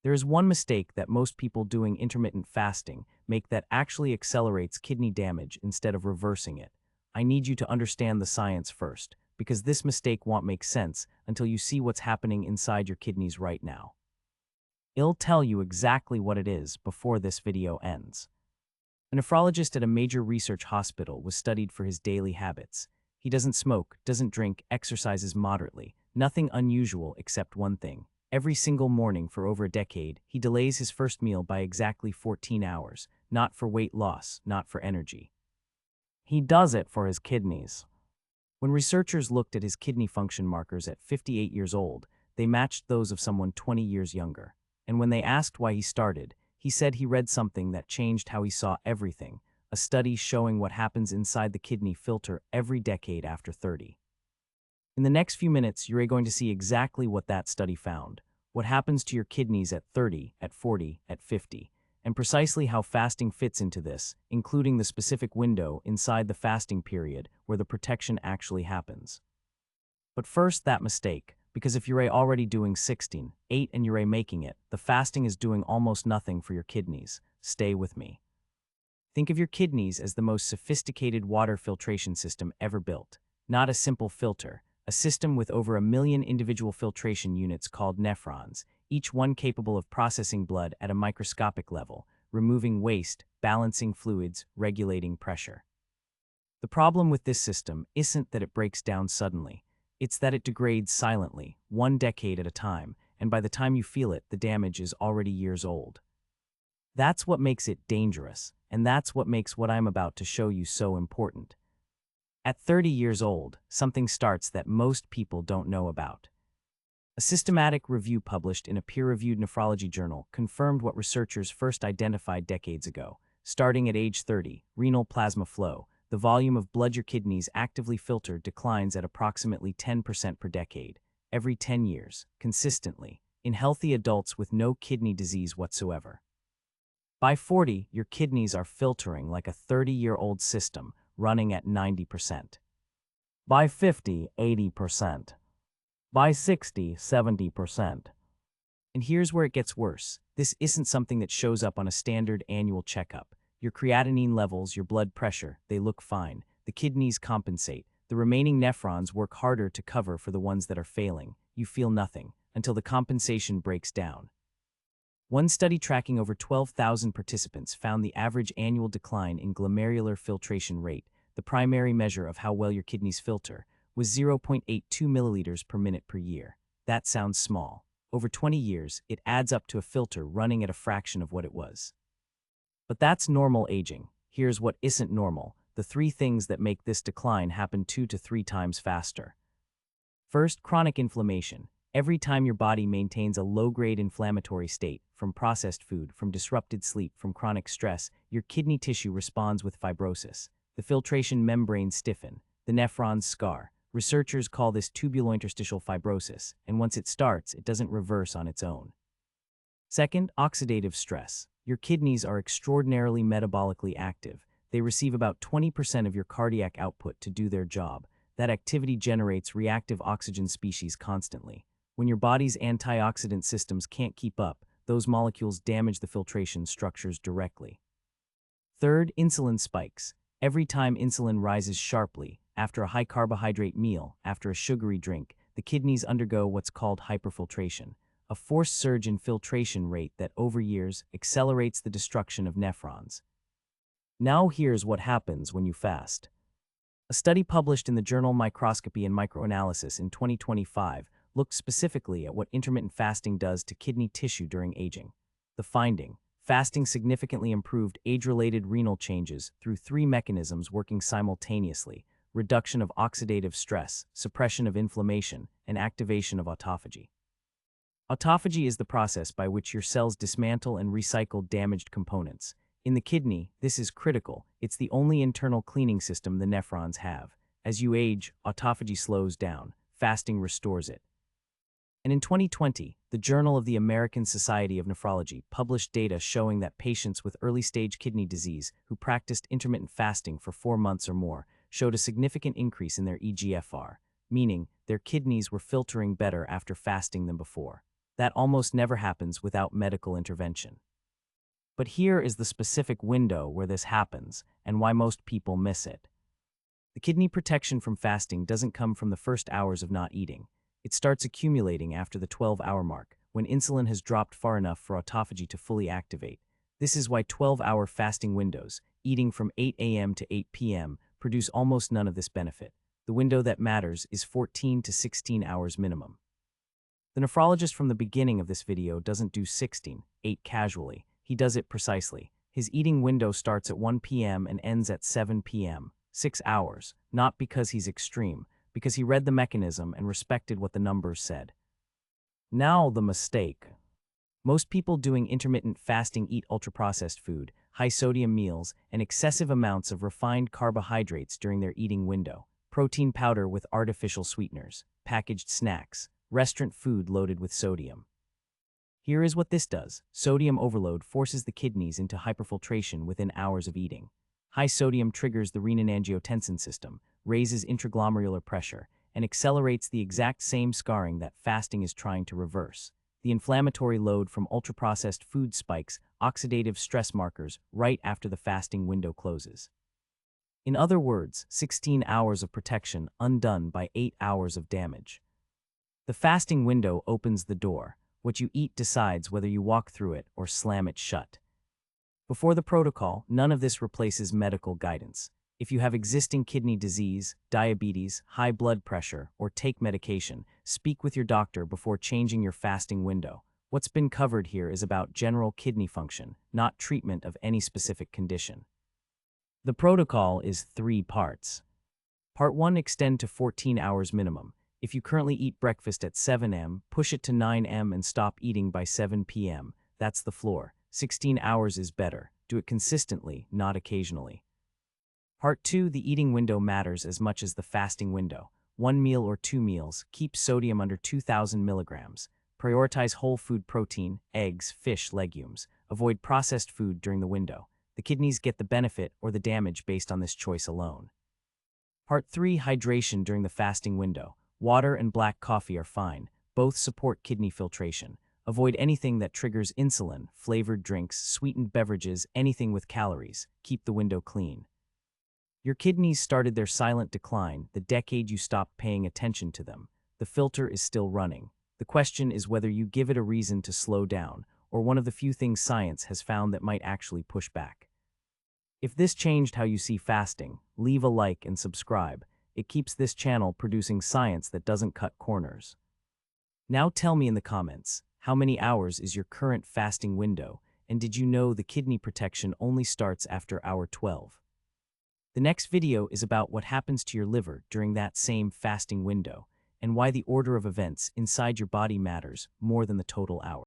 There is one mistake that most people doing intermittent fasting make that actually accelerates kidney damage instead of reversing it. I need you to understand the science first, because this mistake won't make sense until you see what's happening inside your kidneys right now. I'll tell you exactly what it is before this video ends. A nephrologist at a major research hospital was studied for his daily habits. He doesn't smoke, doesn't drink, exercises moderately. Nothing unusual except one thing. Every single morning for over a decade, he delays his first meal by exactly 14 hours, not for weight loss, not for energy. He does it for his kidneys. When researchers looked at his kidney function markers at 58 years old, they matched those of someone 20 years younger. And when they asked why he started, he said he read something that changed how he saw everything, a study showing what happens inside the kidney filter every decade after 30. In the next few minutes, you're going to see exactly what that study found, what happens to your kidneys at 30, at 40, at 50, and precisely how fasting fits into this, including the specific window inside the fasting period where the protection actually happens. But first, that mistake, because if you're already doing 16, 8 and you're making it, the fasting is doing almost nothing for your kidneys. Stay with me. Think of your kidneys as the most sophisticated water filtration system ever built, not a simple filter. A system with over 1 million individual filtration units called nephrons, each one capable of processing blood at a microscopic level, removing waste, balancing fluids, regulating pressure. The problem with this system isn't that it breaks down suddenly. It's that it degrades silently, 1 decade at a time, and by the time you feel it, the damage is already years old. That's what makes it dangerous, and that's what makes what I'm about to show you so important. At 30 years old, something starts that most people don't know about. A systematic review published in a peer-reviewed nephrology journal confirmed what researchers first identified decades ago. Starting at age 30, renal plasma flow, the volume of blood your kidneys actively filter, declines at approximately 10% per decade, every 10 years, consistently, in healthy adults with no kidney disease whatsoever. By 40, your kidneys are filtering like a 30-year-old system, running at 90%. By 50, 80%. By 60, 70%. And here's where it gets worse. This isn't something that shows up on a standard annual checkup. Your creatinine levels, your blood pressure, they look fine. The kidneys compensate. The remaining nephrons work harder to cover for the ones that are failing. You feel nothing, until the compensation breaks down. One study tracking over 12,000 participants found the average annual decline in glomerular filtration rate, the primary measure of how well your kidneys filter, was 0.82 milliliters per minute per year. That sounds small. Over 20 years, it adds up to a filter running at a fraction of what it was. But that's normal aging. Here's what isn't normal, the 3 things that make this decline happen 2 to 3 times faster. First, chronic inflammation. Every time your body maintains a low-grade inflammatory state, from processed food, from disrupted sleep, from chronic stress, your kidney tissue responds with fibrosis. The filtration membranes stiffen, the nephrons scar. Researchers call this tubulointerstitial fibrosis, and once it starts, it doesn't reverse on its own. Second, oxidative stress. Your kidneys are extraordinarily metabolically active. They receive about 20% of your cardiac output to do their job. That activity generates reactive oxygen species constantly. When your body's antioxidant systems can't keep up, those molecules damage the filtration structures directly. Third, insulin spikes. Every time insulin rises sharply, after a high-carbohydrate meal, after a sugary drink, the kidneys undergo what's called hyperfiltration, a forced surge in filtration rate that over years accelerates the destruction of nephrons. Now here's what happens when you fast. A study published in the journal Microscopy and Microanalysis in 2025 looked specifically at what intermittent fasting does to kidney tissue during aging. The finding: fasting significantly improved age-related renal changes through 3 mechanisms working simultaneously: reduction of oxidative stress, suppression of inflammation, and activation of autophagy. Autophagy is the process by which your cells dismantle and recycle damaged components. In the kidney, this is critical. It's the only internal cleaning system the nephrons have. As you age, autophagy slows down. Fasting restores it. And in 2020, the Journal of the American Society of Nephrology published data showing that patients with early-stage kidney disease who practiced intermittent fasting for 4 months or more showed a significant increase in their eGFR, meaning their kidneys were filtering better after fasting than before. That almost never happens without medical intervention. But here is the specific window where this happens and why most people miss it. The kidney protection from fasting doesn't come from the first hours of not eating. It starts accumulating after the 12-hour mark, when insulin has dropped far enough for autophagy to fully activate. This is why 12-hour fasting windows, eating from 8 a.m. to 8 p.m., produce almost none of this benefit. The window that matters is 14 to 16 hours minimum. The nephrologist from the beginning of this video doesn't do 16, 8 casually. He does it precisely. His eating window starts at 1 p.m. and ends at 7 p.m., 6 hours, not because he's extreme, because he read the mechanism and respected what the numbers said. Now the mistake. Most people doing intermittent fasting eat ultra-processed food, high-sodium meals, and excessive amounts of refined carbohydrates during their eating window. Protein powder with artificial sweeteners, packaged snacks, restaurant food loaded with sodium. Here is what this does. Sodium overload forces the kidneys into hyperfiltration within hours of eating. High sodium triggers the renin-angiotensin system, raises intraglomerular pressure, and accelerates the exact same scarring that fasting is trying to reverse. The inflammatory load from ultra-processed food spikes oxidative stress markers right after the fasting window closes. In other words, 16 hours of protection undone by 8 hours of damage. The fasting window opens the door. What you eat decides whether you walk through it or slam it shut. Before the protocol, none of this replaces medical guidance. If you have existing kidney disease, diabetes, high blood pressure, or take medication, speak with your doctor before changing your fasting window. What's been covered here is about general kidney function, not treatment of any specific condition. The protocol is 3 parts. Part 1, extend to 14 hours minimum. If you currently eat breakfast at 7 a.m., push it to 9 a.m. and stop eating by 7 p.m. That's the floor. 16 hours is better. Do it consistently, not occasionally. Part 2, the eating window matters as much as the fasting window. 1 meal or 2 meals, keep sodium under 2,000 milligrams. Prioritize whole food protein, eggs, fish, legumes. Avoid processed food during the window. The kidneys get the benefit or the damage based on this choice alone. Part 3, hydration during the fasting window. Water and black coffee are fine. Both support kidney filtration. Avoid anything that triggers insulin, flavored drinks, sweetened beverages, anything with calories. Keep the window clean. Your kidneys started their silent decline the decade you stopped paying attention to them. The filter is still running. The question is whether you give it a reason to slow down, or one of the few things science has found that might actually push back. If this changed how you see fasting, leave a like and subscribe. It keeps this channel producing science that doesn't cut corners. Now tell me in the comments, how many hours is your current fasting window, and did you know the kidney protection only starts after hour 12? The next video is about what happens to your liver during that same fasting window, and why the order of events inside your body matters more than the total hours.